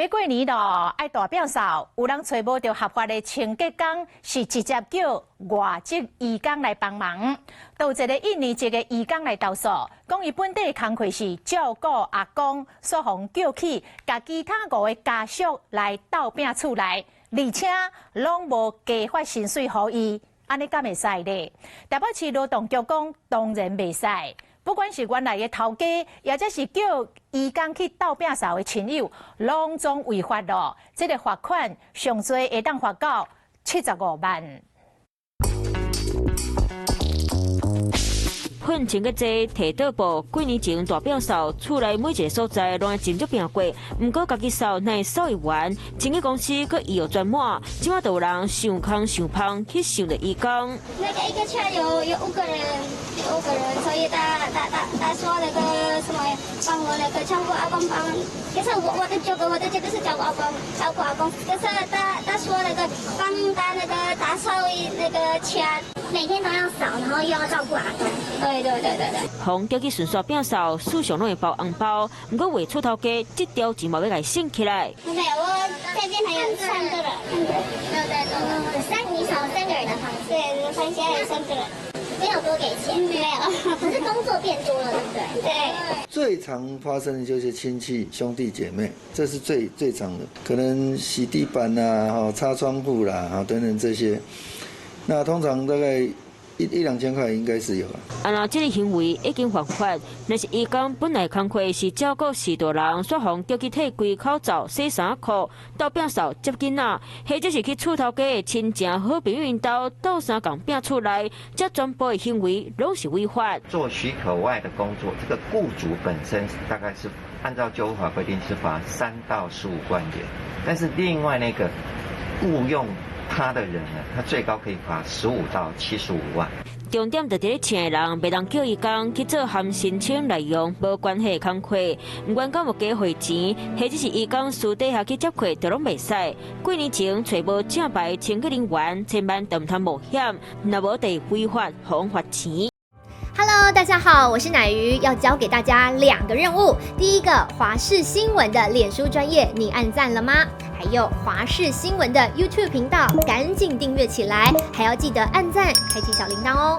要过年咯，爱大表嫂，有人找无到合法的清洁工，是直接叫外籍移工来帮忙。有一个印尼籍的移工来投诉，讲伊本地的工课是照顾阿公，所互叫起，甲其他5个家属来斗拼厝内，而且拢无加发薪水予伊，安尼敢会使咧？台北市劳动局讲，当然袂使。不管是原来的头家，或者是叫移工去斗拼扫的亲友，拢总违法咯。这个罚款上最会当罚到75万。混情个济，提倒部几年前大表嫂厝内每一个所在拢爱斟酌拼过，毋过家己扫乃会扫会完，清洁公司佮意有专满，即马就有人想空想胖去想着义工。那个一个圈有5个人，所以他说那个什么帮我那个照顾阿公帮，可是我的这个是照顾阿公，可是他说那个帮他那个打扫那个圈，每天都要扫，然后又要照顾阿公。对。红叫去顺刷表嫂，事上拢会包红包，不过为出头家，这条钱嘛要来省起来。没有，我这边还有3个人，你少3个人的房子，对，房间还有3个人。没有多给钱，没有，可是工作变多了，对不对？对。最常发生的就是亲戚兄弟姐妹，这是最常的，可能洗地板啦、擦窗户啦、等等这些。那通常大概1、2千块应该是有啊。按照这个行为已经犯法，若是义工本来工课是照顾4大人，煞互叫去摕规口罩、洗衫裤、斗饼扫、接囡仔，或者是去厝头家的亲情好朋友因兜斗相共拼出来，这全部的行为拢是违法。做许可外的工作，这个雇主本身大概是按照就法规定是罚3到15万元，但是另外那个雇用他的人呢，他最高可以罚15到75万。重点就伫咧请的人，袂当叫义工去做含申请内容无关系的工课，不管敢有加汇钱，或者是义工私底下去接课，都拢袂使。几年前找无正牌清洁人员，千万唔通冒险，若无得违法，互罚钱。Hello， 大家好，我是乃瑜，要教给大家2个任务。第一个，华视新闻的脸书专页，你按赞了吗？还有华视新闻的 YouTube 频道，赶紧订阅起来，还要记得按赞，开启小铃铛哦。